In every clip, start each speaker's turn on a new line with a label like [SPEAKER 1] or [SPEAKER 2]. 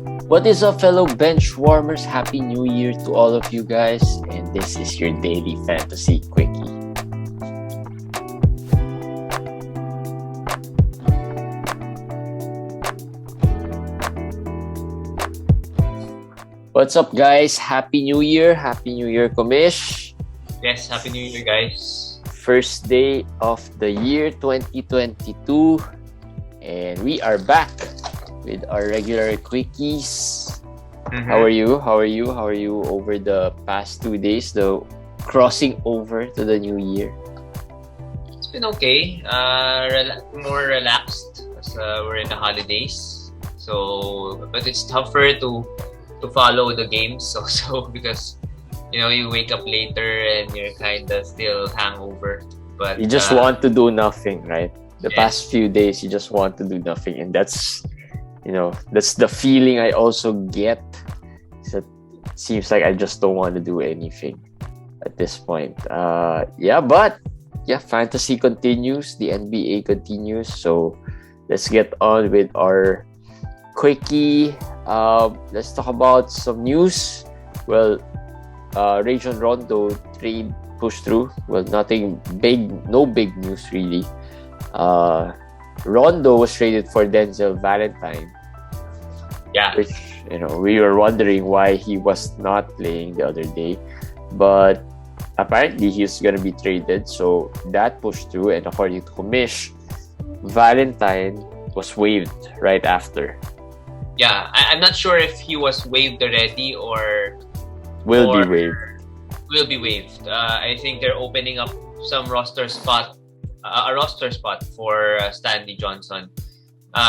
[SPEAKER 1] What is up, fellow bench warmers? Happy New Year to all of you guys, and this is your Daily Fantasy Quickie. What's up, guys? Happy New Year! Happy New Year, commish!
[SPEAKER 2] Yes, Happy New Year, guys.
[SPEAKER 1] First day of the year 2022, and we are back with our regular quickies. How are you? How are you over the past 2 days, the crossing over to the new year?
[SPEAKER 2] It's been okay. More relaxed as we're in the holidays. So, but it's tougher to follow the games. So because you wake up later and you're kind of still hangover. But
[SPEAKER 1] you just want to do nothing, right? The
[SPEAKER 2] yes.
[SPEAKER 1] past few days, you just want to do nothing, and that's the feeling I also get. It seems like I just don't want to do anything at this point. Fantasy continues. The NBA continues. So let's get on with our quickie. Let's talk about some news. Well, Rajon Rondo trade pushed through. Well, nothing big, no big news really. Rondo was traded for Denzel Valentine.
[SPEAKER 2] Yeah.
[SPEAKER 1] Which, we were wondering why he was not playing the other day. But apparently he's going to be traded. So that pushed through. And according to commish, Valentine was waived right after.
[SPEAKER 2] Yeah, I'm not sure if he was waived already or
[SPEAKER 1] will be waived.
[SPEAKER 2] Will be waived. I think they're opening up some roster spot for Stanley Johnson.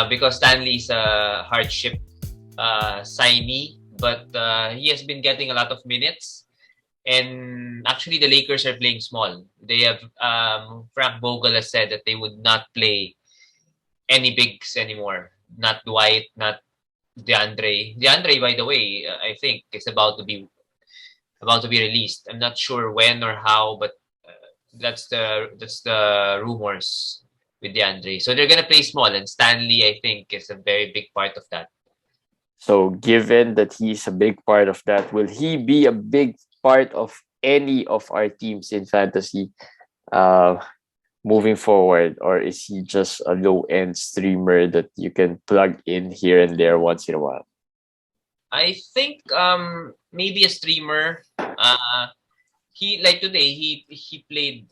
[SPEAKER 2] Because Stanley's a hardship signee, but he has been getting a lot of minutes. And actually, the Lakers are playing small. They have Frank Vogel has said that they would not play any bigs anymore. Not Dwight, not DeAndre. DeAndre, by the way, I think is about to be released. I'm not sure when or how, but that's the rumors with DeAndre. So they're gonna play small, and Stanley, I think, is a very big part of that.
[SPEAKER 1] So given that he's a big part of that, will he be a big part of any of our teams in fantasy moving forward, or is he just a low-end streamer that you can plug in here and there once in a while?
[SPEAKER 2] I think maybe a streamer. He like today he played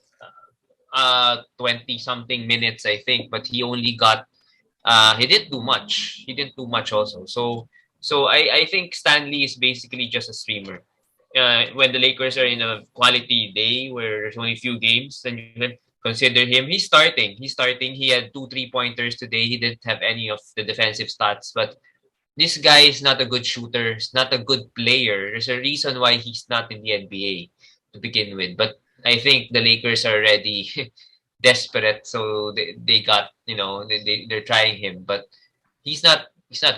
[SPEAKER 2] 20 something minutes, I think, but he only got he didn't do much. He didn't do much also. So I think Stanley is basically just a streamer. When the Lakers are in a quality day where there's only a few games, then you can consider him. He's starting. He had 2 3-pointers today. He didn't have any of the defensive stats, but this guy is not a good shooter. He's not a good player. There's a reason why he's not in the NBA to begin with. But I think the Lakers are already desperate, so they got they're trying him, but he's not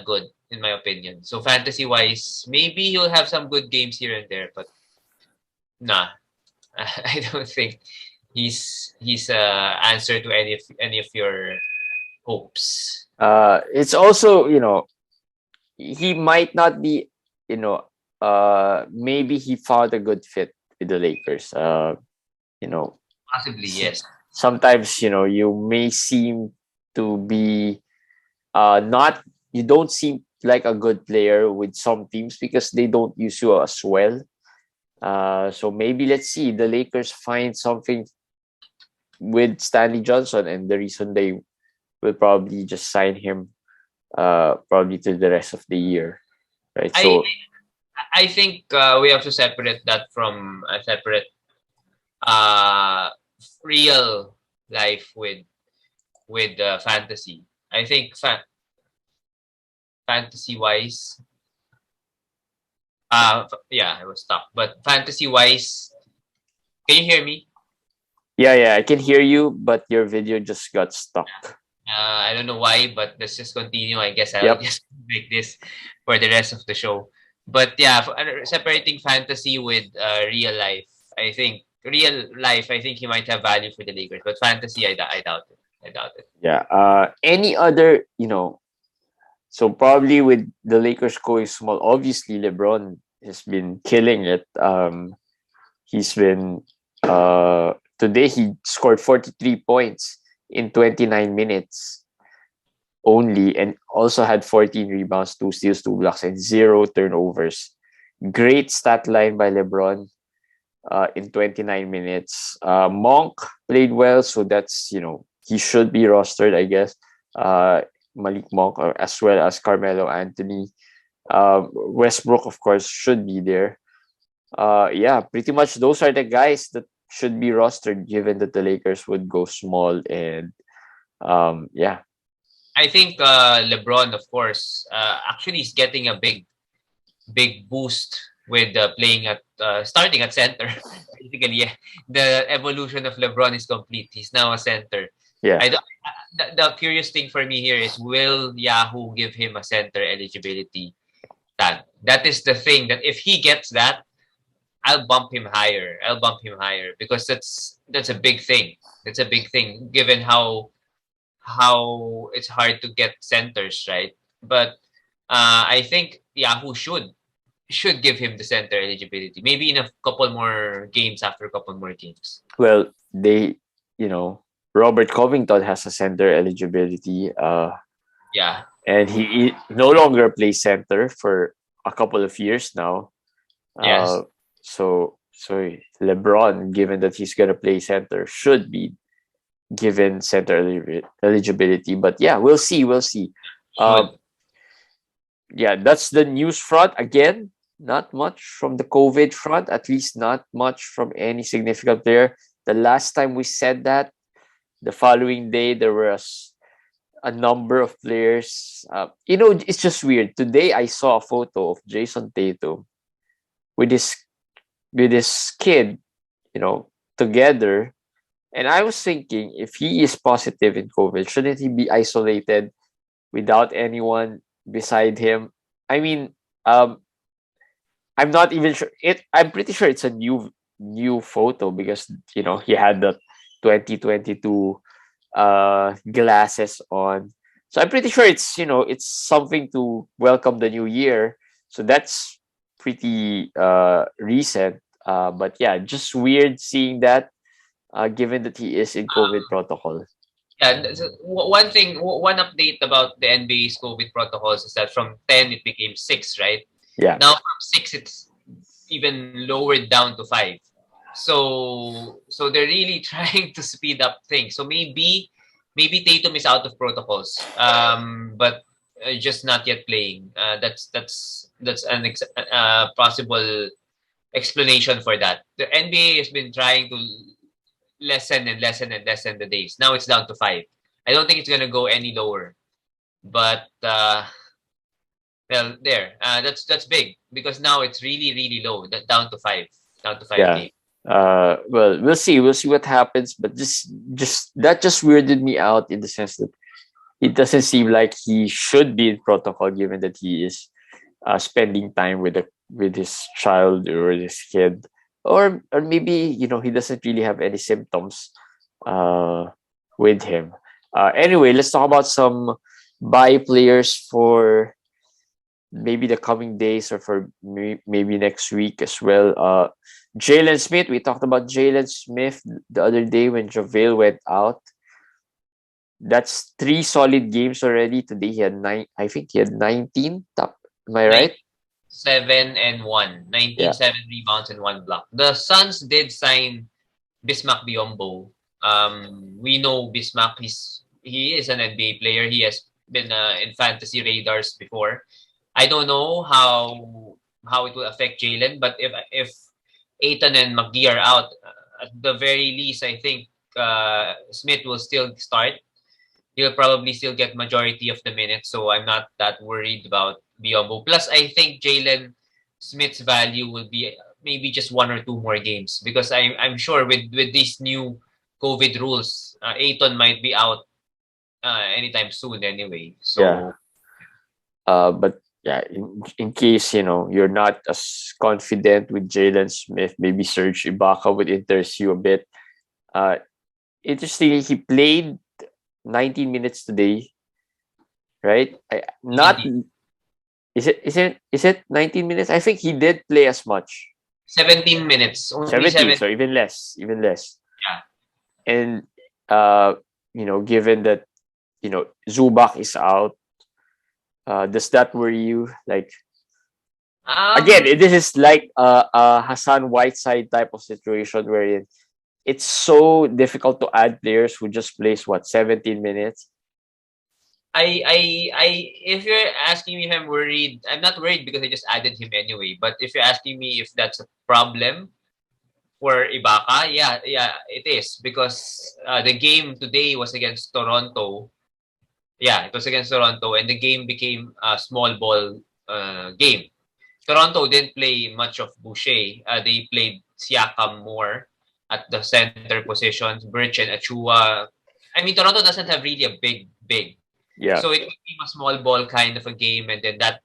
[SPEAKER 2] good in my opinion. So fantasy wise, maybe he'll have some good games here and there, but nah, I don't think he's answer to any of your hopes.
[SPEAKER 1] It's also he might not be maybe he found a good fit with the Lakers.
[SPEAKER 2] Possibly, yes.
[SPEAKER 1] Sometimes you may seem to be not you don't seem like a good player with some teams because they don't use you as well. So maybe let's see the Lakers find something with Stanley Johnson, and the reason they will probably just sign him probably to the rest of the year, right?
[SPEAKER 2] I think we have to separate that from a separate real life with fantasy. I think fantasy wise, I was stuck. But fantasy wise, can you hear me?
[SPEAKER 1] Yeah, I can hear you, but your video just got stuck.
[SPEAKER 2] I don't know why, but let's just continue. I guess I'll just make this for the rest of the show. But yeah, separating fantasy with real life, I think he might have value for the Lakers, but fantasy, I doubt it.
[SPEAKER 1] Yeah. Any other, So probably with the Lakers going small, obviously LeBron has been killing it. He's been today he scored 43 points in 29 minutes only, and also had 14 rebounds, 2 steals, 2 blocks, and 0 turnovers. Great stat line by LeBron in 29 minutes. Monk played well, so that's, he should be rostered, I guess. Uh, Malik Monk, as well as Carmelo Anthony. Westbrook, of course, should be there. Yeah, pretty much those are the guys that should be rostered, given that the Lakers would go small. And yeah.
[SPEAKER 2] I think LeBron, of course, actually is getting a big boost with playing at starting at center. Basically, yeah, the evolution of LeBron is complete. He's now a center.
[SPEAKER 1] Yeah.
[SPEAKER 2] I don't, the curious thing for me here is, will Yahoo give him a center eligibility tag? That is the thing, that if he gets that, I'll bump him higher. I'll bump him higher, because that's a big thing. That's a big thing, given how it's hard to get centers, right? But I think Yahoo should give him the center eligibility. Maybe in a couple more games, after a couple more games.
[SPEAKER 1] Well, you know, Robert Covington has a center eligibility.
[SPEAKER 2] Yeah.
[SPEAKER 1] And he no longer plays center for a couple of years now.
[SPEAKER 2] Yes.
[SPEAKER 1] So LeBron, given that he's gonna play center, should be given center eligibility. But yeah, we'll see. We'll see.
[SPEAKER 2] Should.
[SPEAKER 1] Yeah, that's the news front. Again, not much from the COVID front, at least not much from any significant player. The last time we said that, the following day, there was a number of players. It's just weird. Today, I saw a photo of Jason Tatum with his kid, together. And I was thinking, if he is positive in COVID, shouldn't he be isolated without anyone beside him? I mean, I'm not even sure. I'm pretty sure it's a new photo, because he had the 2022 glasses on. So I'm pretty sure it's something to welcome the new year. So that's pretty recent. But yeah, just weird seeing that, given that he is in COVID protocol.
[SPEAKER 2] Yeah, one thing, one update about the NBA's COVID protocols is that from 10 it became 6, right?
[SPEAKER 1] Yeah.
[SPEAKER 2] Now from 6 it's even lowered down to 5. So they're really trying to speed up things. So maybe Tatum is out of protocols, but just not yet playing. That's an possible explanation for that. The NBA has been trying to lessen the days. Now it's down to 5. I don't think it's gonna go any lower. But well, there. That's big, because now it's really low. Down to 5. Down to 5
[SPEAKER 1] Yeah.
[SPEAKER 2] games.
[SPEAKER 1] Well, we'll see. We'll see what happens. But just that just weirded me out, in the sense that it doesn't seem like he should be in protocol, given that he is spending time with his child or his kid, or maybe he doesn't really have any symptoms with him. Anyway, let's talk about some buy players for maybe the coming days, or for maybe next week as well. Jalen Smith, we talked about Jalen Smith the other day when JaVale went out. That's 3 solid games already. Today he had 9. I think he had 19 top. Am I right?
[SPEAKER 2] 7-1. 19,
[SPEAKER 1] Yeah.
[SPEAKER 2] 7 rebounds and 1 block. The Suns did sign Bismack Biyombo. We know Bismack, he is an NBA player. He has been in fantasy radars before. I don't know how it will affect Jalen, but if Aiton and McGee are out, at the very least, I think Smith will still start. He'll probably still get majority of the minutes, so I'm not that worried about Biyombo. Plus, I think Jalen Smith's value will be maybe just 1 or 2 more games, because I'm sure with these new COVID rules, Aiton might be out anytime soon anyway. So
[SPEAKER 1] Yeah. But yeah, in case you're not as confident with Jalen Smith, maybe Serge Ibaka would interest you a bit. Interestingly, he played 19 minutes today. right? Not is it 19 minutes? I think he did play as much.
[SPEAKER 2] 17 minutes. Only
[SPEAKER 1] 17,
[SPEAKER 2] 7.
[SPEAKER 1] so even less, even less.
[SPEAKER 2] Yeah.
[SPEAKER 1] And uh, given that Zubac is out, does that worry you? Like again,
[SPEAKER 2] Um,
[SPEAKER 1] this is like a Hassan Whiteside type of situation where it's so difficult to add players who just plays 17 minutes.
[SPEAKER 2] I, if you're asking me if I'm worried, I'm not worried because I just added him anyway. But if you're asking me if that's a problem for Ibaka, yeah, it is because the game today was against Toronto. Yeah, it was against Toronto, and the game became a small ball game. Toronto didn't play much of Boucher. They played Siakam more at the center positions. Birch and Achua. I mean, Toronto doesn't have really a big.
[SPEAKER 1] Yeah.
[SPEAKER 2] So it became a small ball kind of a game, and then that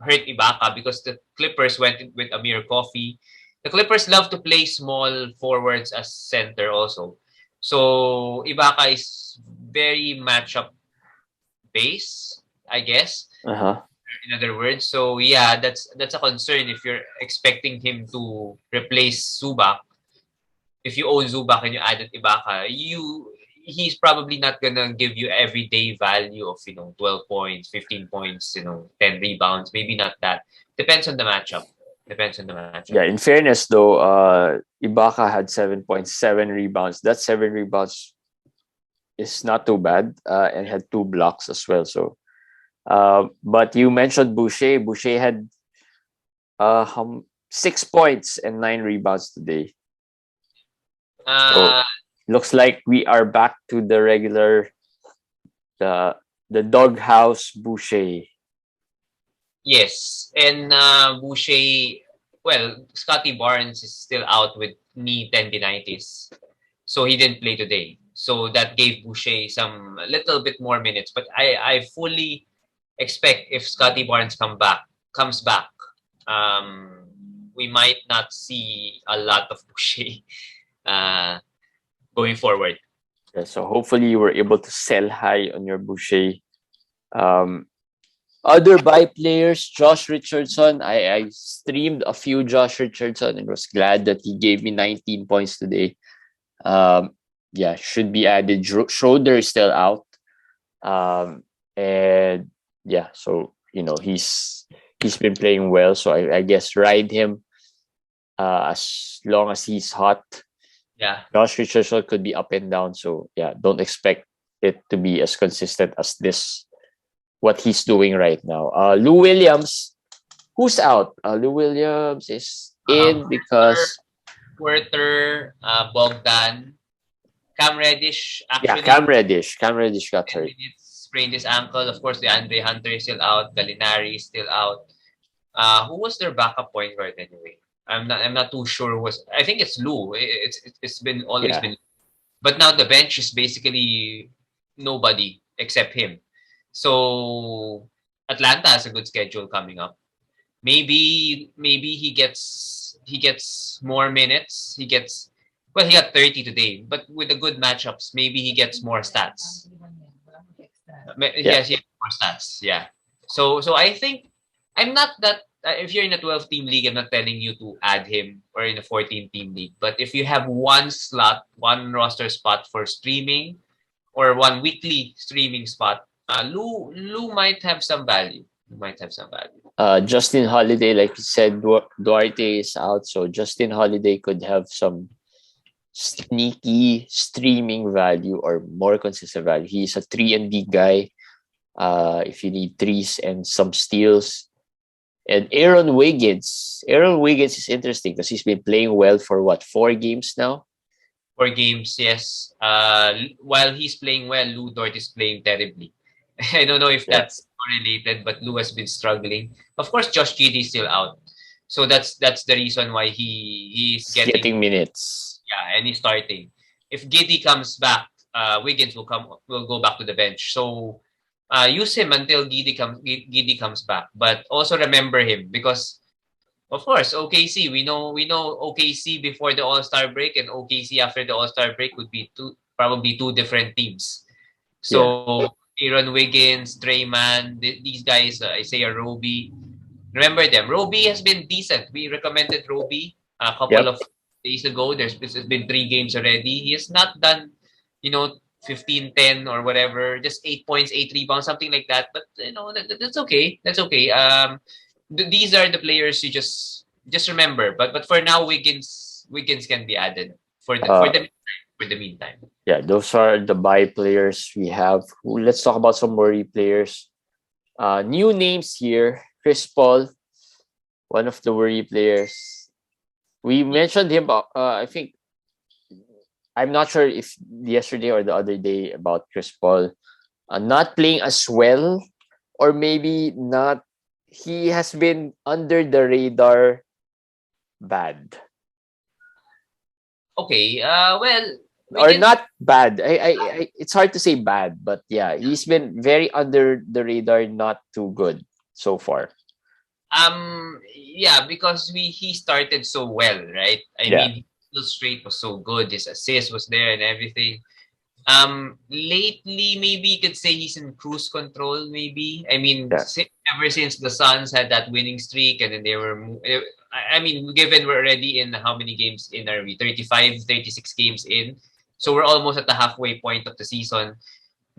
[SPEAKER 2] hurt Ibaka because the Clippers went with Amir Coffey. The Clippers love to play small forwards as center also. So Ibaka is very matchup based, I guess.
[SPEAKER 1] Uh-huh.
[SPEAKER 2] In other words, so yeah, that's a concern if you're expecting him to replace Zubac. If you own Zubac and you added Ibaka, he's probably not gonna give you everyday value of 12 points, 15 points, 10 rebounds. Maybe not that. Depends on the matchup. Depends on the matchup.
[SPEAKER 1] Yeah, in fairness though, Ibaka had 7.7 rebounds. That 7 rebounds is not too bad, and had 2 blocks as well. So, but you mentioned Boucher. Boucher had 6 points and 9 rebounds today. So
[SPEAKER 2] Uh,
[SPEAKER 1] looks like we are back to the regular, the doghouse Boucher.
[SPEAKER 2] yes, and Boucher. Well, Scotty Barnes is still out with knee tendinitis. So he didn't play today. So that gave Boucher some a little bit more minutes. But I fully expect if Scotty Barnes comes back, um, we might not see a lot of Boucher uh, going forward.
[SPEAKER 1] Yeah, so hopefully you were able to sell high on your Boucher. Um, Other buy players, Josh Richardson. I streamed a few Josh Richardson and was glad that he gave me 19 points today. Yeah, should be added. Schroeder is still out. And yeah, so he's been playing well. So I guess ride him as long as he's hot.
[SPEAKER 2] Yeah.
[SPEAKER 1] Josh Richardson could be up and down. So yeah, don't expect it to be as consistent as this what he's doing right now. Lou Williams, who's out? Lou Williams is in because
[SPEAKER 2] Bogdan, Cam Reddish
[SPEAKER 1] Cam
[SPEAKER 2] actually
[SPEAKER 1] Reddish. Cam Reddish got
[SPEAKER 2] 10
[SPEAKER 1] hurt.
[SPEAKER 2] minutes sprained his ankle. Of course, the Andre Hunter is still out. Gallinari is still out. Who was their backup point guard anyway? I'm not too sure. I think it's Lou. It's been always
[SPEAKER 1] Yeah,
[SPEAKER 2] been, but now the bench is basically nobody except him. So Atlanta has a good schedule coming up. Maybe he gets more minutes. He got 30 today, but with the good matchups, maybe he gets more stats.
[SPEAKER 1] yeah.
[SPEAKER 2] He has more stats. Yeah. So I think I'm not that. If you're in a 12-team league, I'm not telling you to add him, or in a 14-team league. But if you have one slot, one roster spot for streaming, or one weekly streaming spot, Lou might have some value. Might have some value.
[SPEAKER 1] Justin Holiday, like you said, Duarte is out, so Justin Holiday could have some sneaky streaming value or more consistent value. He's a 3 and D guy. If you need threes and some steals. And Aaron Wiggins. Aaron Wiggins is interesting because he's been playing well for 4 games now?
[SPEAKER 2] 4 games, yes. While he's playing well, Lou Dort is playing terribly. I don't know if
[SPEAKER 1] Yeah.
[SPEAKER 2] that's correlated, but Lou has been struggling. Of course, Josh Giddey is still out, so that's the reason why he's
[SPEAKER 1] He's getting minutes.
[SPEAKER 2] yeah, and he's starting. If Giddey comes back, Wiggins will go back to the bench. So use him until Giddey comes back, but also remember him because of course, OKC. We know OKC before the All-Star break and OKC after the All-Star break would be probably two different teams. So Aaron Wiggins, Drayman, these guys, Isaiah Roby. Remember them. Roby has been decent. We recommended Roby a couple
[SPEAKER 1] Yep.
[SPEAKER 2] of days ago. There's been 3 games already. He has not done, 15, 10 or whatever, just 8 points, 8 rebounds, something like that. But that's okay. That's okay. These are the players you just remember. But for now, Wiggins can be added for the for
[SPEAKER 1] Uh,
[SPEAKER 2] the for the meantime.
[SPEAKER 1] yeah, those are the buy players we have. Let's talk about some worry players. New names here. Chris Paul, one of the worry players. We mentioned him. I think I'm not sure if yesterday or the other day about Chris Paul not playing as well, or maybe not. He has been under the radar bad,
[SPEAKER 2] Okay. Well,
[SPEAKER 1] or
[SPEAKER 2] Wiggins.
[SPEAKER 1] not bad. It's hard to say bad, but yeah, he's been very under the radar, not too good so far.
[SPEAKER 2] Yeah, because he started so well, right? I
[SPEAKER 1] Yeah,
[SPEAKER 2] mean, his straight was so good. His assist was there and everything. Lately, maybe you could say he's in cruise control. Maybe I mean,
[SPEAKER 1] yeah,
[SPEAKER 2] ever since the Suns had that winning streak, and then they were. I mean, given we're already in how many games in are we? 35, 36 games in, so we're almost at the halfway point of the season.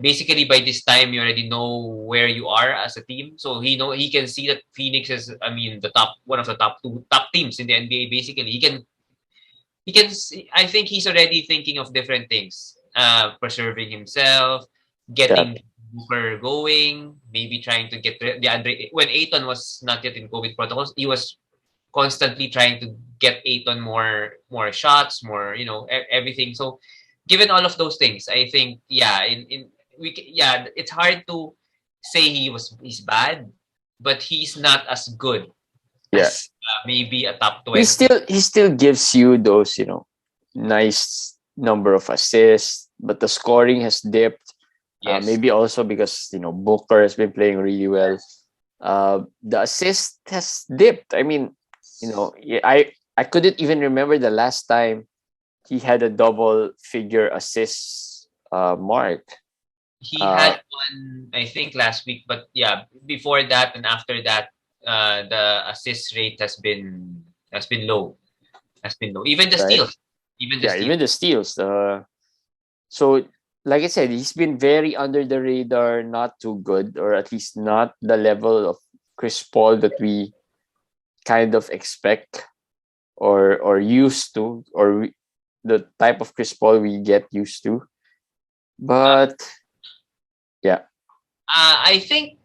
[SPEAKER 2] Basically by this time you already know where you are as a team. So he can see that Phoenix is, I mean, the top one of the top teams in the NBA. Basically, he can see, I think he's already thinking of different things. Preserving himself,
[SPEAKER 1] yeah,
[SPEAKER 2] getting Booker going, maybe trying to get the Andre when Aiton was not yet in COVID protocols, he was constantly trying to get Aiton more shots, more everything. So given all of those things, I think yeah, it's hard to say he's bad, but he's not as good
[SPEAKER 1] yeah.
[SPEAKER 2] as maybe a top
[SPEAKER 1] He
[SPEAKER 2] 20.
[SPEAKER 1] still he still gives you those nice number of assists, but the scoring has dipped.
[SPEAKER 2] Yes,
[SPEAKER 1] Maybe also because Booker has been playing really well. The assist has dipped. I mean, I couldn't even remember the last time he had a double figure assist mark.
[SPEAKER 2] he
[SPEAKER 1] Uh,
[SPEAKER 2] had one I think last week, but yeah, before that and after that, the assist rate has been low, Even the
[SPEAKER 1] right?
[SPEAKER 2] steals, even the
[SPEAKER 1] Yeah,
[SPEAKER 2] steals.
[SPEAKER 1] even the steals. So like I said, he's been very under the radar, not too good, or at least not the level of Chris Paul that we kind of expect or used to, the type of Chris Paul we get used to.
[SPEAKER 2] Uh,
[SPEAKER 1] But yeah,
[SPEAKER 2] I think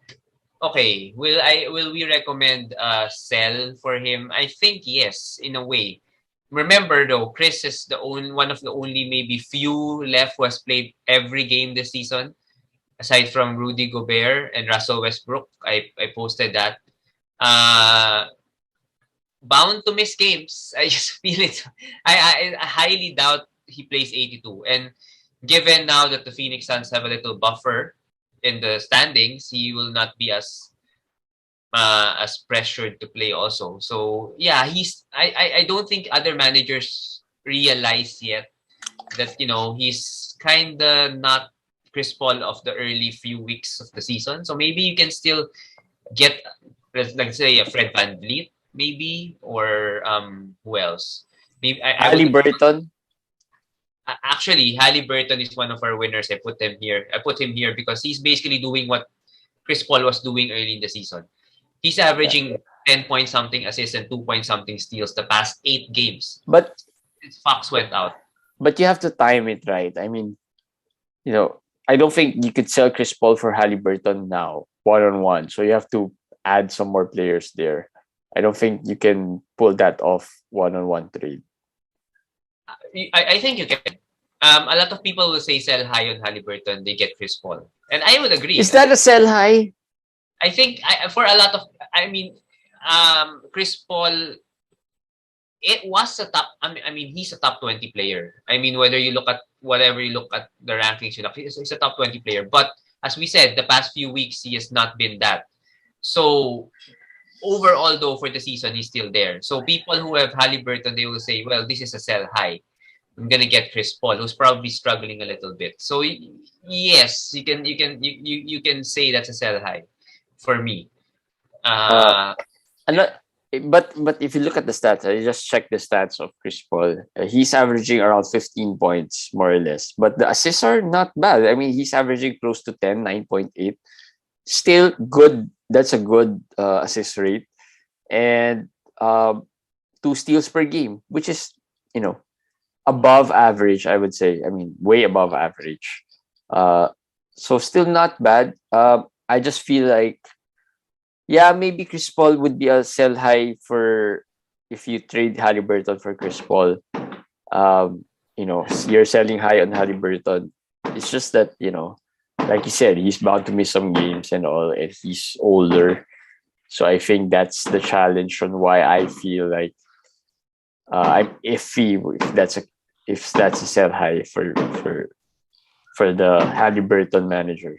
[SPEAKER 2] okay. Will we recommend sell for him? I think yes, in a way. Remember though, Chris is the only one of the only maybe few left who has played every game this season, aside from Rudy Gobert and Russell Westbrook. I posted that. Uh Bound to miss games. I just feel it. I highly doubt he plays 82. And given now that the Phoenix Suns have a little buffer in the standings, he will not be as pressured to play also. So yeah, I don't think other managers realize yet that he's kinda not Chris Paul of the early few weeks of the season. So maybe you can still get, let's say, a Fred VanVleet maybe, or who else? Maybe I would
[SPEAKER 1] Halliburton,
[SPEAKER 2] actually Halliburton is one of our winners. I put him here because he's basically doing what Chris Paul was doing early in the season. He's
[SPEAKER 1] yeah.
[SPEAKER 2] averaging 10 point something assists and 2 point something steals the past 8 games.
[SPEAKER 1] But
[SPEAKER 2] His Fox went out.
[SPEAKER 1] but you have to time it right. I mean, you know, I don't think you could sell Chris Paul for Halliburton now, 1-on-1. So you have to add some more players there. I don't think you can pull that off 1-on-1 trade.
[SPEAKER 2] I think you can. A lot of people will say sell high on Halliburton, they get Chris Paul, and I would agree.
[SPEAKER 1] Is that a sell high?
[SPEAKER 2] I think for a lot of, I mean, Chris Paul, it was a top. I mean, he's a top 20 player. I mean, whatever you look at the rankings, he's a top 20 player. But as we said, the past few weeks he has not been that. So overall, though, for the season, he's still there. So people who have Halliburton, they will say, well, this is a sell high. I'm gonna get Chris Paul, who's probably struggling a little bit. So yes, you can say that's a sell high for me.
[SPEAKER 1] Uh,
[SPEAKER 2] Uh,
[SPEAKER 1] and not, but if you look at the stats, I just checked the stats of Chris Paul. He's averaging around 15 points, more or less. But the assists are not bad. I mean, he's averaging close to 10, 9.8. Still good. That's a good assist rate. And 2 steals per game, which is, you know, above average, I would say. I mean, way above average. Uh, so still not bad. I just feel like, yeah, maybe Chris Paul would be a sell high for if you trade Halliburton for Chris Paul. You're selling high on Halliburton. It's just that, like you said, he's bound to miss some games and all, and he's older. So I think that's the challenge on why I feel like I'm iffy if that's a sell high for the Halliburton manager.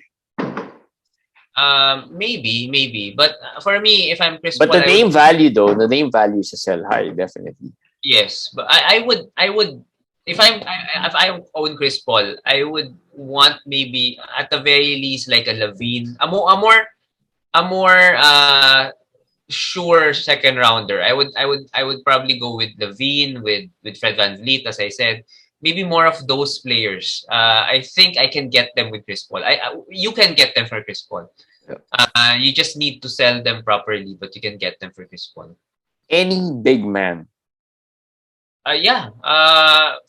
[SPEAKER 2] maybe, but for me, if I'm Chris
[SPEAKER 1] But
[SPEAKER 2] Paul,
[SPEAKER 1] the name value though, the name value is a sell high, definitely.
[SPEAKER 2] yes, but I would if I own Chris Paul, I would want maybe at the very least like a Levine, a more sure second rounder. I would probably go with Levine, with Fred VanVleet, as I said. Maybe more of those players. I think I can get them with Chris Paul. You can get them for Chris Paul.
[SPEAKER 1] Yeah.
[SPEAKER 2] You just need to sell them properly, but you can get them for Chris Paul.
[SPEAKER 1] Any big man.
[SPEAKER 2] Yeah.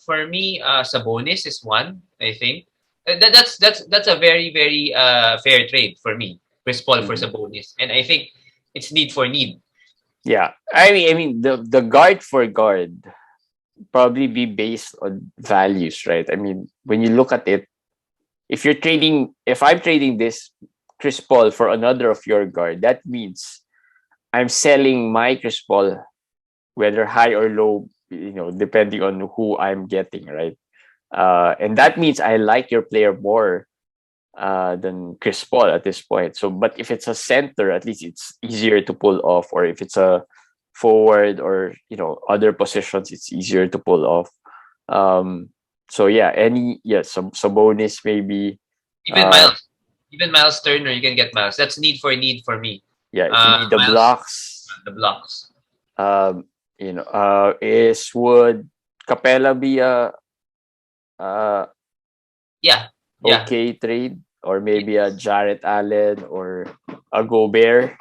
[SPEAKER 2] For me, Sabonis is one. I think that's a very very fair trade for me. Chris Paul for
[SPEAKER 1] Mhm.
[SPEAKER 2] Sabonis, and I think it's need for need.
[SPEAKER 1] Yeah. I mean the guard for guard probably be based on values, right? I mean, when you look at it, if I'm trading this Chris Paul for another of your guard, that means I'm selling my Chris Paul, whether high or low, depending on who I'm getting, right? And that means I like your player more than Chris Paul at this point. So, but if it's a center, at least it's easier to pull off. Or if it's a forward or other positions, it's easier to pull off. So yeah, Sabonis maybe.
[SPEAKER 2] Even
[SPEAKER 1] Uh,
[SPEAKER 2] Miles, even Miles Turner, you can get Miles. That's need for need for me.
[SPEAKER 1] yeah, if you need the
[SPEAKER 2] Miles,
[SPEAKER 1] blocks,
[SPEAKER 2] the blocks.
[SPEAKER 1] would Capella be a uh,
[SPEAKER 2] Yeah, yeah.
[SPEAKER 1] okay trade, or maybe a Jarrett Allen or a Gobert?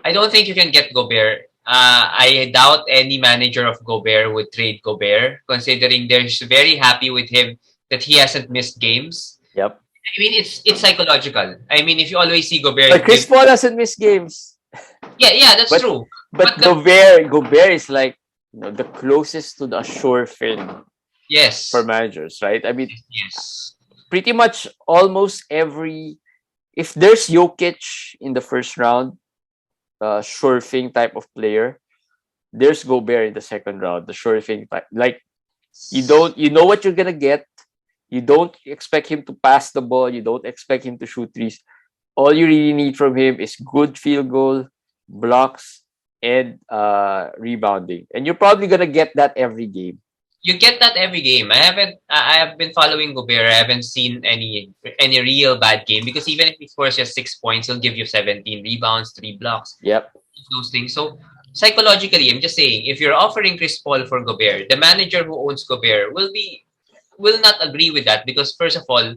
[SPEAKER 2] I don't think you can get Gobert. I doubt any manager of Gobert would trade Gobert, considering they're very happy with him that he hasn't missed games.
[SPEAKER 1] Yep.
[SPEAKER 2] I mean, it's psychological. I mean, if you always see
[SPEAKER 1] But
[SPEAKER 2] Gobert
[SPEAKER 1] Chris
[SPEAKER 2] give,
[SPEAKER 1] Paul doesn't miss games.
[SPEAKER 2] yeah, that's
[SPEAKER 1] But
[SPEAKER 2] true.
[SPEAKER 1] but
[SPEAKER 2] But the
[SPEAKER 1] Gobert is like the closest to the sure thing for
[SPEAKER 2] yes,
[SPEAKER 1] managers, right? I mean,
[SPEAKER 2] yes,
[SPEAKER 1] pretty much almost every if there's Jokic in the first round, sure thing type of player, there's Gobert in the second round, the sure thing type. Like you know what you're gonna get. You don't expect him to pass the ball. You don't expect him to shoot threes. All you really need from him is good field goal, blocks, and rebounding. And you're probably gonna get that every game.
[SPEAKER 2] you get that every game. I have been following Gobert. I haven't seen any real bad game because even if he scores just 6 points, he'll give you 17 rebounds, 3 blocks,
[SPEAKER 1] Yep.
[SPEAKER 2] those things. So psychologically, I'm just saying, if you're offering Chris Paul for Gobert, the manager who owns Gobert will not agree with that because first of all,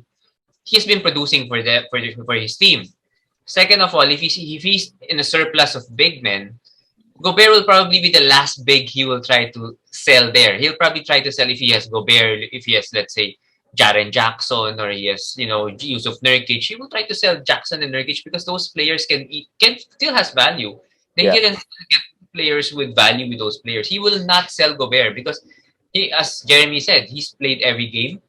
[SPEAKER 2] he's been producing for his team. Second of all, if he's in a surplus of big men, Gobert will probably be the last big he will try to sell there. He'll probably try to sell if he has Gobert, if he has, let's say, Jaren Jackson, or he has, Yusuf Nurkic. He will try to sell Jackson and Nurkic because those players can still has value. Then
[SPEAKER 1] Yeah.
[SPEAKER 2] you can get players with value with those players. He will not sell Gobert because as Jeremy said, he's played every game.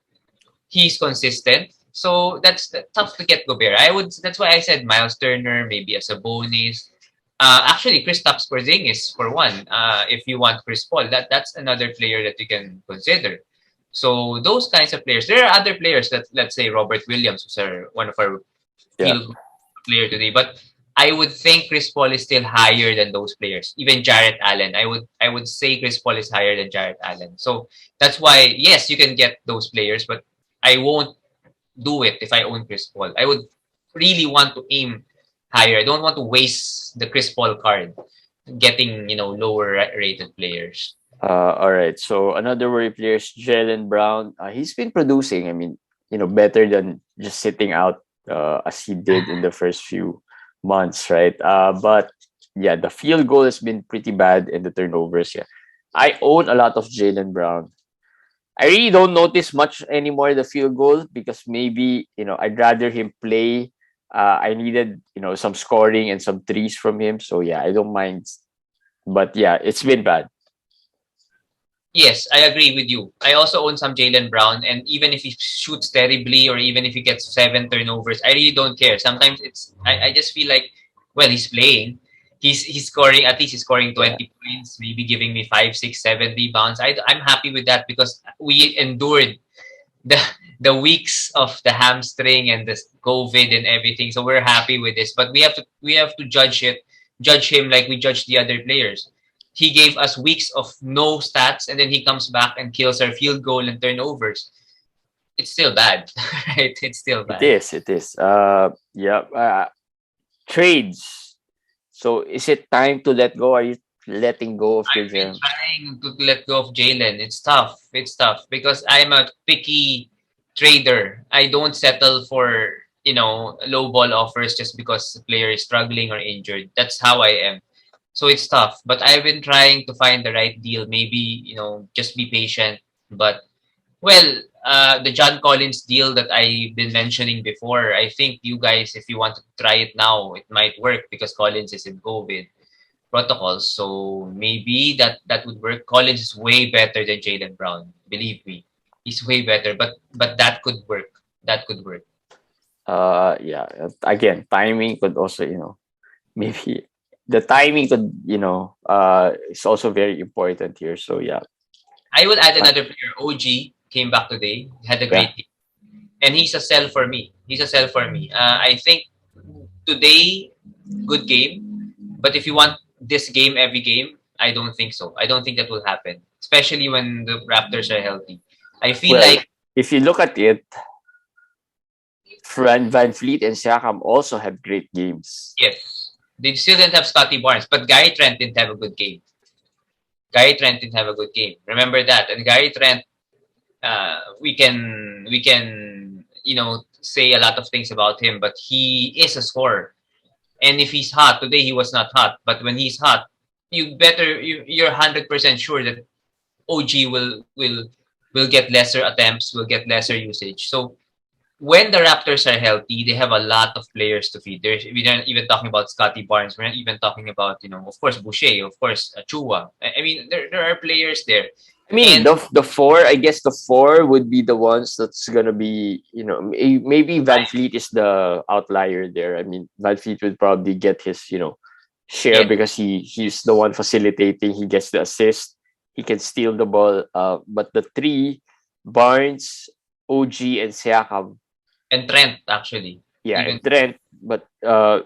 [SPEAKER 2] He's consistent. So that's tough to get Gobert. That's why I said Miles Turner, maybe as a bonus. Actually, Kristaps Porzingis for one. If you want Chris Paul, that's another player that you can consider. So those kinds of players. There are other players that, let's say, Robert Williams, who's one of our
[SPEAKER 1] Yeah.
[SPEAKER 2] field player today. But I would think Chris Paul is still higher than those players. Even Jarrett Allen, I would say Chris Paul is higher than Jarrett Allen. So that's why, yes, you can get those players, but I won't do it if I own Chris Paul. I would really want to aim higher. I don't want to waste the Chris Paul card getting lower rated players.
[SPEAKER 1] All right. So another worry player is Jalen Brown. He's been producing. I mean, better than just sitting out as he did in the first few months, right? But yeah, the field goal has been pretty bad and the turnovers. Yeah, I own a lot of Jalen Brown. I really don't notice much anymore the field goal because maybe I'd rather him play. I needed some scoring and some threes from him. So yeah, I don't mind. But yeah, it's been bad.
[SPEAKER 2] Yes, I agree with you. I also own some Jalen Brown, and even if he shoots terribly or even if he gets 7 turnovers, I really don't care. Sometimes I just feel like, well, he's playing. He's scoring, at least he's scoring
[SPEAKER 1] Yeah.
[SPEAKER 2] 20 points, maybe giving me 5, 6, 7 rebounds. I'm happy with that because we endured the the weeks of the hamstring and the COVID and everything. So we're happy with this. But we have to judge him like we judge the other players. He gave us weeks of no stats, and then he comes back and kills our field goal and turnovers. It's still bad, right? It's still
[SPEAKER 1] It
[SPEAKER 2] bad.
[SPEAKER 1] is. It is. Yeah. Trades. So is it time to let go? Are you letting go of your
[SPEAKER 2] I've been
[SPEAKER 1] gem?
[SPEAKER 2] trying to let go of Jalen. It's tough. It's tough because I'm a picky trader. I don't settle for low ball offers just because the player is struggling or injured. That's how I am. So it's tough. But I've been trying to find the right deal. Maybe just be patient. But well, the John Collins deal that I've been mentioning before, I think you guys, if you want to try it now, it might work because Collins is in COVID protocols. So maybe that would work. Collins is way better than Jalen Brown. Believe me, he's way better. But that could work. That could work.
[SPEAKER 1] Yeah. Again, timing could also, maybe the timing could, is also very important here. So yeah.
[SPEAKER 2] I would add
[SPEAKER 1] Ti-
[SPEAKER 2] another player. OG came back today. Had a
[SPEAKER 1] Yeah.
[SPEAKER 2] great game, and he's a sell for me. He's a sell for me. I think today, good game. But if you want this game every game, I don't think so. I don't think that will happen, especially when the Raptors are healthy. I feel
[SPEAKER 1] Well,
[SPEAKER 2] like
[SPEAKER 1] if you look at it, Fran Van Fleet and Siakam also had great games.
[SPEAKER 2] yes, they still didn't have Scotty Barnes, but Gary Trent didn't have a good game. Gary Trent didn't have a good game. Remember that. And Gary Trent, we can say a lot of things about him, but he is a scorer. And if he's hot today, he was not hot. But when he's hot, you're 100% sure that OG will get lesser attempts, will get lesser usage. So when the Raptors are healthy, they have a lot of players to feed. We're not even talking about Scotty Barnes. We're not even talking about, of course, Boucher, of course, Chua. I mean, there are players there.
[SPEAKER 1] I mean,
[SPEAKER 2] And
[SPEAKER 1] the four. I guess the four would be the ones that's gonna be. Maybe Van Fleet is the outlier there. I mean, Van Fleet would probably get his share
[SPEAKER 2] yeah,
[SPEAKER 1] because he's the one facilitating. He gets the assist. He can steal the ball. But the three, Barnes, OG, and Siakam.
[SPEAKER 2] and Trent, actually.
[SPEAKER 1] Yeah,
[SPEAKER 2] Even
[SPEAKER 1] and Trent. But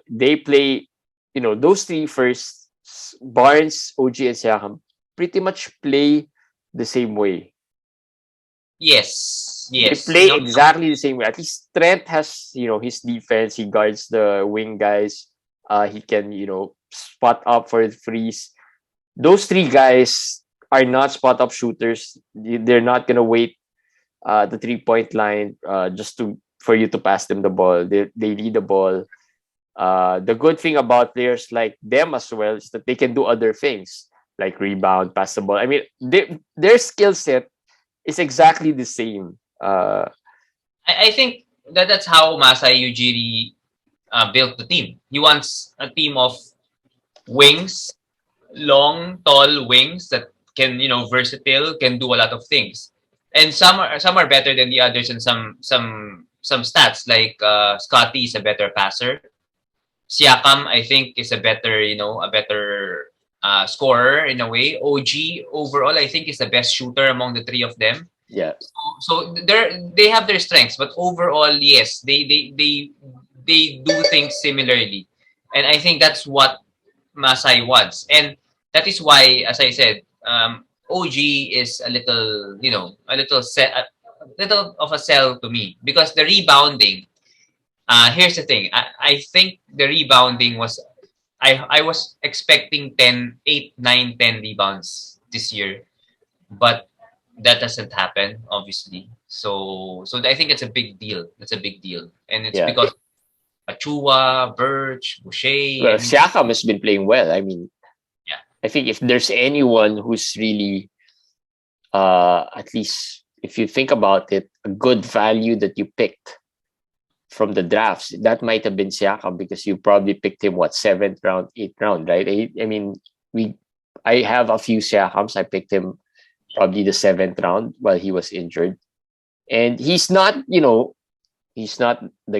[SPEAKER 1] they play. Those three first. Barnes, OG, and Siakam pretty much play the same way.
[SPEAKER 2] yes,
[SPEAKER 1] They
[SPEAKER 2] yes.
[SPEAKER 1] play exactly the same way. At least Trent has, his defense. He guards the wing guys. He can, spot up for the freeze. Those three guys are not spot up shooters. They're not gonna wait the 3 point line just to for you to pass them the ball. They need the ball. The good thing about players like them as well is that they can do other things like rebound, pass the ball. I mean, their skill set is exactly the same.
[SPEAKER 2] I think that's how Masai Ujiri built the team. He wants a team of wings, long, tall wings that can, versatile, can do a lot of things. And some are better than the others in some stats. Like Scotty is a better passer. Siakam, I think, is a better scorer in a way. OG overall, I think, is the best shooter among the three of them.
[SPEAKER 1] Yeah.
[SPEAKER 2] So they have their strengths, but overall, yes, they do things similarly. And I think that's what Masai wants. And that is why, as I said, OG is a little, a little of a sell to me because the rebounding. Here's the thing. I think the rebounding was. I was expecting 10, 8, 9, 10 rebounds this year, but that doesn't happen, obviously. So I think it's a big deal. That's a big deal, and it's
[SPEAKER 1] Yeah.
[SPEAKER 2] because Achua, Birch, Boucher.
[SPEAKER 1] Well,
[SPEAKER 2] I mean,
[SPEAKER 1] Siakam has been playing well. I mean,
[SPEAKER 2] yeah,
[SPEAKER 1] I think if there's anyone who's really, at least if you think about it, a good value that you picked from the drafts, that might have been Siakam because you probably picked him what, seventh round, eighth round, right? I mean, we I have a few Siakams. I picked him probably the seventh round while he was injured, and he's not the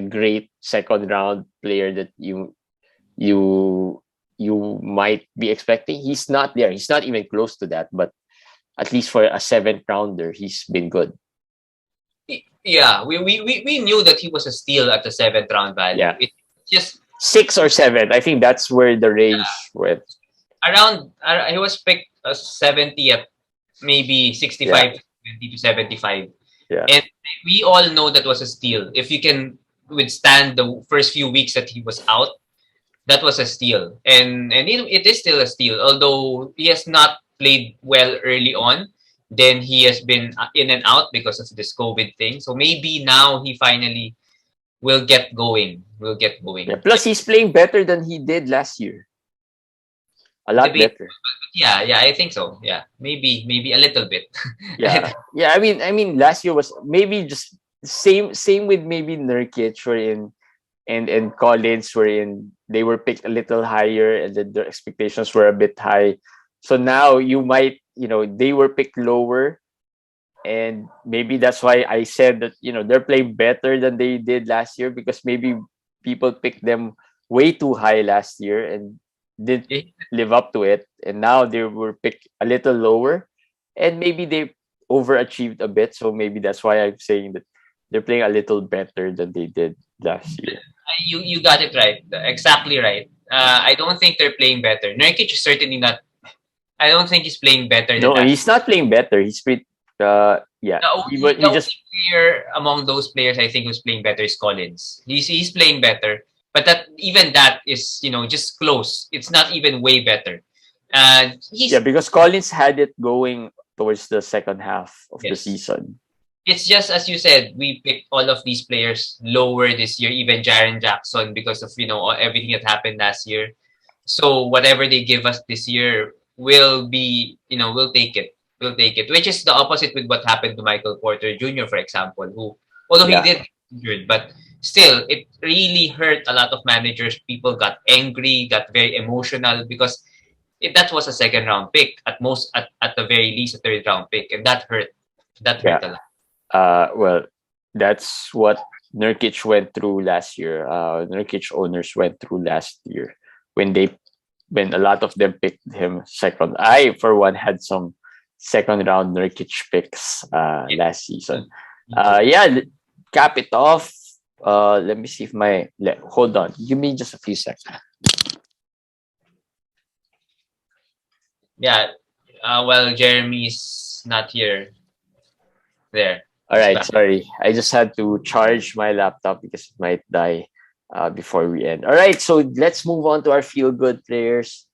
[SPEAKER 1] great second round player that you you might be expecting. He's not there. He's not even close to that. But at least for a seventh rounder, he's been good.
[SPEAKER 2] yeah. We knew that he was a steal at the seventh round value.
[SPEAKER 1] Yeah,
[SPEAKER 2] It's just
[SPEAKER 1] 6 or 7. I think that's where the range went.
[SPEAKER 2] around. He was picked 70 at maybe
[SPEAKER 1] Yeah,
[SPEAKER 2] 65 to 75.
[SPEAKER 1] yeah,
[SPEAKER 2] And we all know that was a steal. If you can withstand the first few weeks that he was out, that was a steal. And it is still a steal. Although he has not played well early on, then he has been in and out because of this COVID thing. So maybe now he finally will get going. Will get
[SPEAKER 1] yeah.
[SPEAKER 2] going.
[SPEAKER 1] Plus, he's playing better than he did last year. A lot
[SPEAKER 2] Debate.
[SPEAKER 1] better.
[SPEAKER 2] Yeah, I think so. Yeah, maybe a little bit.
[SPEAKER 1] Yeah, yeah. I mean, last year was maybe just same with maybe Nurkic, wherein and Collins, wherein they were picked a little higher, and then their expectations were a bit high. So now you might, they were picked lower, and maybe that's why I said that they're playing better than they did last year because maybe people picked them way too high last year and didn't live up to it, and now they were picked a little lower, and maybe they overachieved a bit. So maybe that's why I'm saying that they're playing a little better than they did last year.
[SPEAKER 2] You got it right. Exactly right. I don't think they're playing better. Nurkic is certainly not. I don't think he's playing better than
[SPEAKER 1] No,
[SPEAKER 2] last.
[SPEAKER 1] he's not playing better. He's pretty. Yeah.
[SPEAKER 2] The
[SPEAKER 1] He
[SPEAKER 2] only
[SPEAKER 1] just.
[SPEAKER 2] player among those players I think who's playing better is Collins. He's playing better, but that is just close. It's not even way better.
[SPEAKER 1] Yeah,
[SPEAKER 2] He's
[SPEAKER 1] because Collins had it going towards the second half of the
[SPEAKER 2] yes.
[SPEAKER 1] season.
[SPEAKER 2] It's just as you said, we picked all of these players lower this year, even Jaren Jackson, because of everything that happened last year. So whatever they give us this year will be, we'll take it. We'll take it. Which is the opposite with what happened to Michael Porter Jr., for example, who although he
[SPEAKER 1] Yeah.
[SPEAKER 2] did get injured, but still it really hurt a lot of managers. People got angry, got very emotional because that was a second round pick, at most at the very least a third round pick, and that hurt. That hurt
[SPEAKER 1] Yeah.
[SPEAKER 2] a lot.
[SPEAKER 1] Well, that's what Nurkic went through last year. Nurkic owners went through last year when when a lot of them picked him second. I, for one, had some second round Nurkic picks last season. Yeah, cap it off. Let me see if hold on. Give me just a few seconds.
[SPEAKER 2] Yeah. Well, Jeremy's not here. There.
[SPEAKER 1] All right, sorry. I just had to charge my laptop because it might die before we end. All right, so let's move on to our feel good players.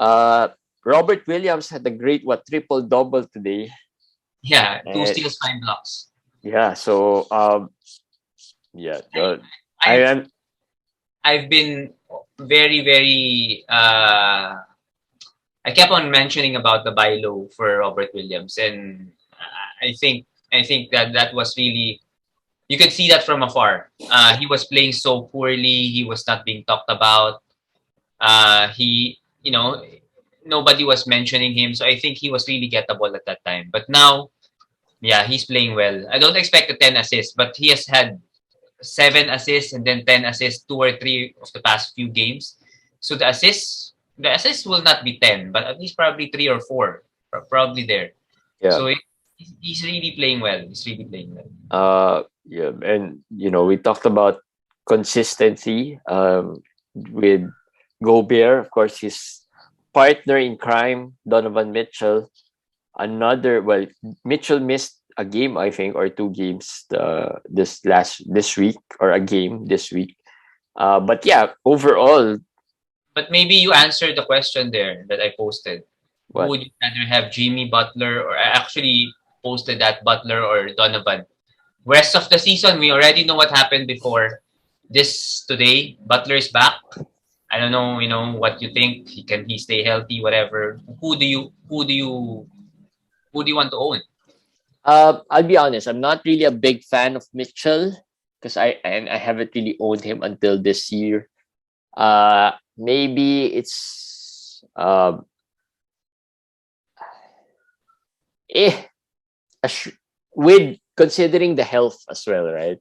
[SPEAKER 1] Robert Williams had a great triple double today.
[SPEAKER 2] Yeah, 2 steals, 5 blocks.
[SPEAKER 1] Yeah, so yeah,
[SPEAKER 2] I've been very, very I kept on mentioning about the buy low for Robert Williams, and I think that was really, you could see that from afar. He was playing so poorly. He was not being talked about. He, nobody was mentioning him. So I think he was really gettable at that time. But now, yeah, he's playing well. I don't expect a 10 assists, but he has had 7 assists and then 10 assists 2 or 3 of the past few games. So the assists will not be 10, but at least probably 3 or 4, probably there.
[SPEAKER 1] Yeah.
[SPEAKER 2] So he's really playing well. He's really playing well.
[SPEAKER 1] Yeah, and we talked about consistency with Gobert, of course, his partner in crime, Donovan Mitchell. Mitchell missed a game, I think, or two games this week, or a game this week. But yeah, overall,
[SPEAKER 2] But maybe you answered the question there that I posted. Who
[SPEAKER 1] what
[SPEAKER 2] would you rather have, Jimmy Butler, or I actually posted that, Butler or Donovan? Rest of the season, we already know what happened before. This today, Butler is back. I don't know, what you think. He stay healthy, whatever. Who do you want to own?
[SPEAKER 1] I'll be honest, I'm not really a big fan of Mitchell because I haven't really owned him until this year. Maybe it's eh, a sh- with considering the health as well, right?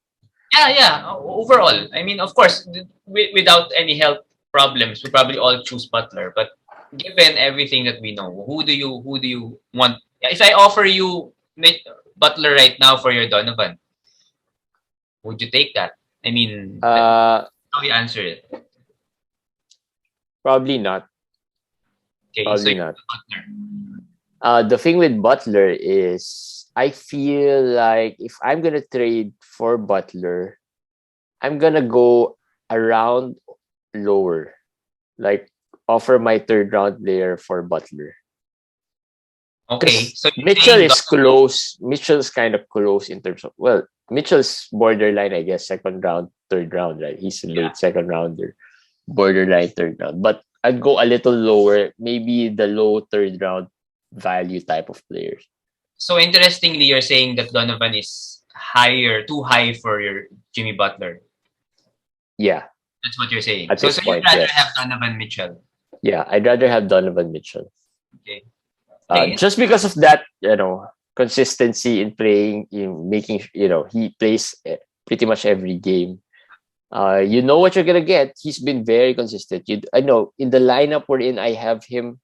[SPEAKER 2] Yeah, yeah. Overall, I mean, of course, without any health problems, we probably all choose Butler. But given everything that we know, who do you want? If I offer you Butler right now for your Donovan, would you take that? I mean,
[SPEAKER 1] Uh,
[SPEAKER 2] how you answer it?
[SPEAKER 1] Probably not.
[SPEAKER 2] Okay, so
[SPEAKER 1] Probably
[SPEAKER 2] you're
[SPEAKER 1] not.
[SPEAKER 2] Butler.
[SPEAKER 1] The thing with Butler is I feel like if I'm gonna trade for Butler, I'm gonna go around lower, like offer my third round player for Butler.
[SPEAKER 2] Okay,
[SPEAKER 1] Because
[SPEAKER 2] so you're
[SPEAKER 1] Mitchell
[SPEAKER 2] saying
[SPEAKER 1] is close. Mitchell's kind of close in terms of, well, Mitchell's borderline, I guess, second round, third round, right? He's a
[SPEAKER 2] yeah.
[SPEAKER 1] late second rounder, borderline third round. But I'd go a little lower, maybe the low third round value type of players.
[SPEAKER 2] So interestingly, you're saying that Donovan is higher, too high for your Jimmy Butler.
[SPEAKER 1] Yeah,
[SPEAKER 2] That's what you're saying.
[SPEAKER 1] at
[SPEAKER 2] So
[SPEAKER 1] this
[SPEAKER 2] so you'd
[SPEAKER 1] point,
[SPEAKER 2] rather have
[SPEAKER 1] yes.
[SPEAKER 2] Donovan Mitchell.
[SPEAKER 1] Yeah, I'd rather have Donovan Mitchell.
[SPEAKER 2] Okay. Okay.
[SPEAKER 1] Just because of that, consistency in playing, in making, he plays pretty much every game. You know what you're gonna get. He's been very consistent. I know in the lineup we're in, I have him.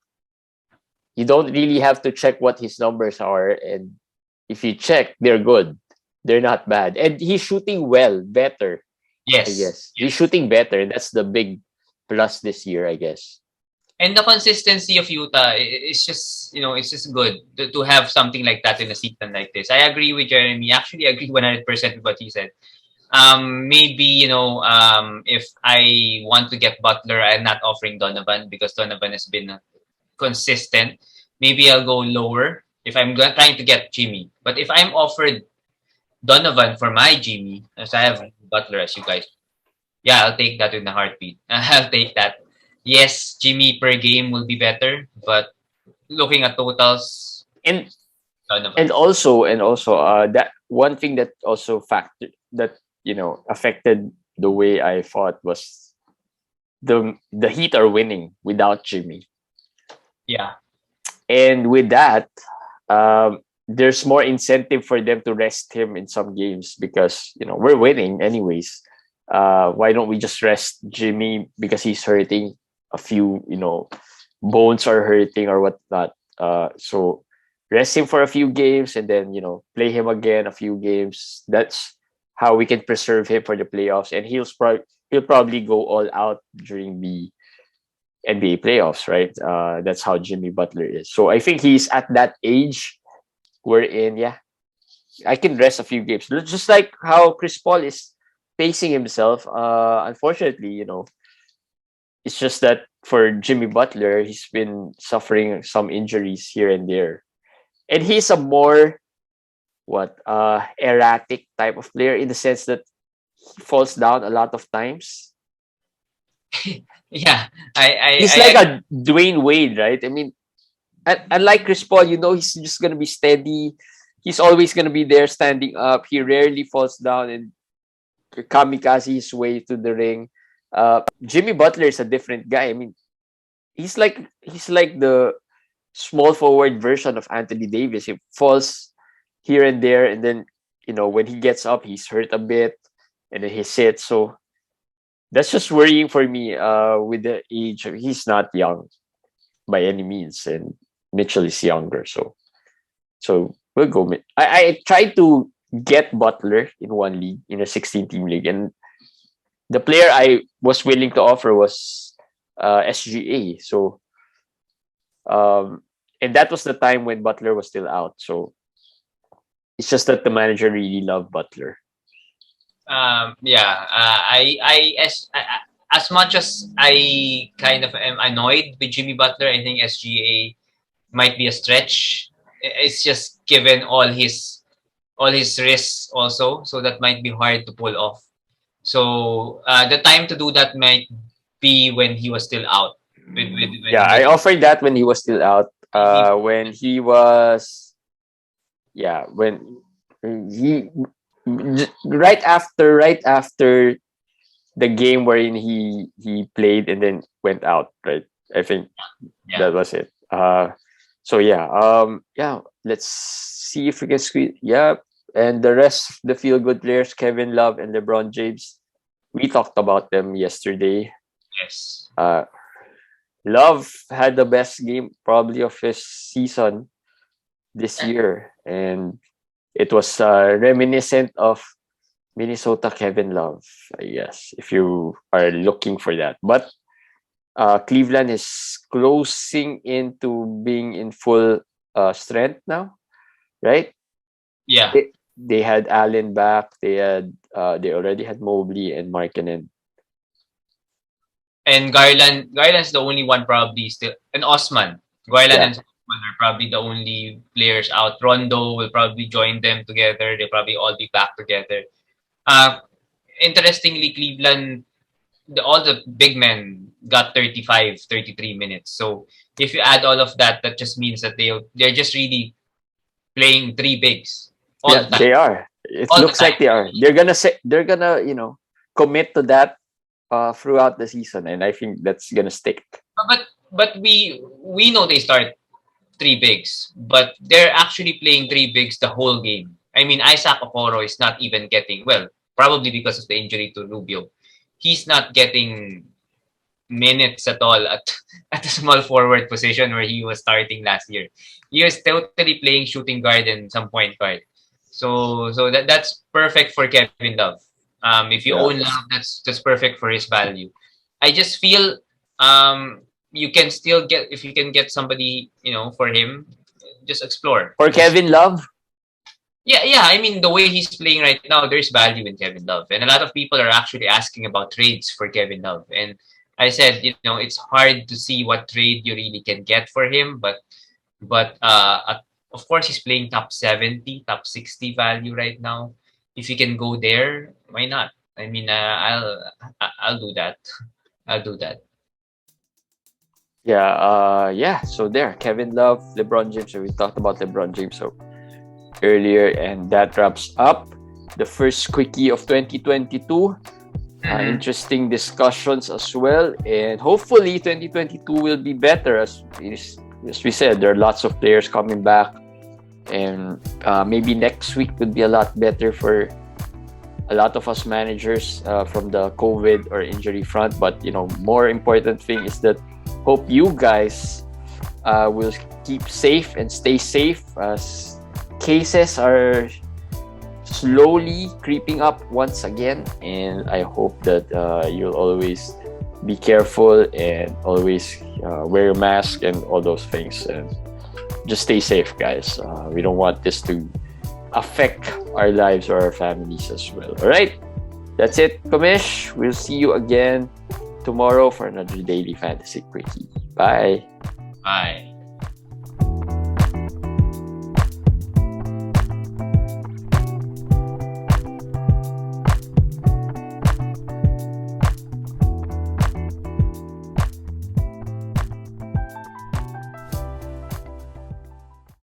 [SPEAKER 1] You don't really have to check what his numbers are, and if you check, they're good. They're not bad, and he's shooting well, better. I
[SPEAKER 2] Yes.
[SPEAKER 1] guess he's
[SPEAKER 2] Yes.
[SPEAKER 1] shooting better, and that's the big plus this year, I guess.
[SPEAKER 2] And the consistency of Utah is just, it's just good to have something like that in a season like this. I agree with Jeremy. Actually, I agree 100% with what he said. Maybe, if I want to get Butler, I'm not offering Donovan because Donovan has been consistent. Maybe I'll go lower if I'm trying to get Jimmy. But if I'm offered Donovan for my Jimmy, as I have Butler, as you guys, yeah, I'll take that in a heartbeat. I'll take that. Yes, Jimmy per game will be better, but looking at totals,
[SPEAKER 1] And
[SPEAKER 2] Donovan.
[SPEAKER 1] and also that one thing that also affected the way I fought was the Heat are winning without Jimmy.
[SPEAKER 2] Yeah.
[SPEAKER 1] And with that, there's more incentive for them to rest him in some games because we're winning anyways. Why don't we just rest Jimmy because he's hurting? A few bones are hurting or whatnot. So rest him for a few games and then play him again a few games. That's how we can preserve him for the playoffs, and he'll probably go all out during the NBA playoffs, right? That's how Jimmy Butler is. So I think he's at that age wherein, yeah, I can rest a few games. Just like how Chris Paul is pacing himself. Unfortunately, it's just that for Jimmy Butler, he's been suffering some injuries here and there. And he's a more erratic type of player in the sense that he falls down a lot of times.
[SPEAKER 2] Yeah. I,
[SPEAKER 1] He's
[SPEAKER 2] I,
[SPEAKER 1] like
[SPEAKER 2] I
[SPEAKER 1] a Dwayne Wade, right? I mean, unlike Chris Paul, he's just gonna be steady. He's always gonna be there standing up. He rarely falls down and kamikaze his way to the ring. Jimmy Butler is a different guy. I mean, he's like the small forward version of Anthony Davis. He falls here and there, and then when he gets up, he's hurt a bit, and then he sits. So that's just worrying for me. With the age, he's not young by any means, and Mitchell is younger. So we'll go. I tried to get Butler in one league, in a 16-team league, and the player I was willing to offer was SGA. So, and that was the time when Butler was still out. So it's just that the manager really loved Butler.
[SPEAKER 2] As much as I kind of am annoyed with Jimmy Butler, I think SGA might be a stretch. It's just given all his risks also, so that might be hard to pull off. So the time to do that might be when he was still out.
[SPEAKER 1] Yeah, I offered that when he was still out. When he was, yeah, when he right after the game wherein he played and then went out, right? I think that was it. So yeah, let's see if we can squeeze. Yeah, and the rest, the feel good players, Kevin Love and LeBron James. We talked about them yesterday.
[SPEAKER 2] Yes.
[SPEAKER 1] Love had the best game probably of his season this year, and it was reminiscent of Minnesota Kevin Love, I guess, if you are looking for that. But Cleveland is closing into being in full strength now, right?
[SPEAKER 2] Yeah.
[SPEAKER 1] They had Allen back. They already had Mobley and Markkanen.
[SPEAKER 2] And Garland's the only one probably still, and Osman. Garland and Osman are probably the only players out. Rondo will probably join them together. They'll probably all be back together. Interestingly, Cleveland, all the big men got 35, 33 minutes. So if you add all of that, that just means that they're just really playing three bigs.
[SPEAKER 1] Yeah, they are. It looks like they are. They're gonna commit to that throughout the season, and I think that's gonna stick.
[SPEAKER 2] But we know they start three bigs, but they're actually playing three bigs the whole game. I mean, Isaac Okoro is not even getting, well, probably because of the injury to Rubio, he's not getting minutes at all at the small forward position where he was starting last year. He was totally playing shooting guard and some point guard. So that's perfect for Kevin Love. If you own Love, that's perfect for his value. I just feel you can still get, if you can get somebody, for him, just explore.
[SPEAKER 1] For Kevin Love?
[SPEAKER 2] Yeah. I mean, the way he's playing right now, there's value in Kevin Love. And a lot of people are actually asking about trades for Kevin Love. And I said, it's hard to see what trade you really can get for him. But of course, he's playing top 70, top 60 value right now. If you can go there, why not? I mean, I'll do that. I'll do that.
[SPEAKER 1] Yeah. So there, Kevin Love, LeBron James. So we talked about LeBron James earlier, and that wraps up the first quickie of 2022. Interesting discussions as well, and hopefully 2022 will be better. As we said, there are lots of players coming back, and maybe next week would be a lot better for a lot of us managers from the COVID or injury front. But more important thing is that hope you guys will keep safe and stay safe as cases are slowly creeping up once again, and I hope that you'll always be careful and always wear a mask and all those things, and just stay safe, guys. We don't want this to affect our lives or our families as well. All right, that's it, Commish. We'll see you again tomorrow for another Daily Fantasy Quickie. Bye.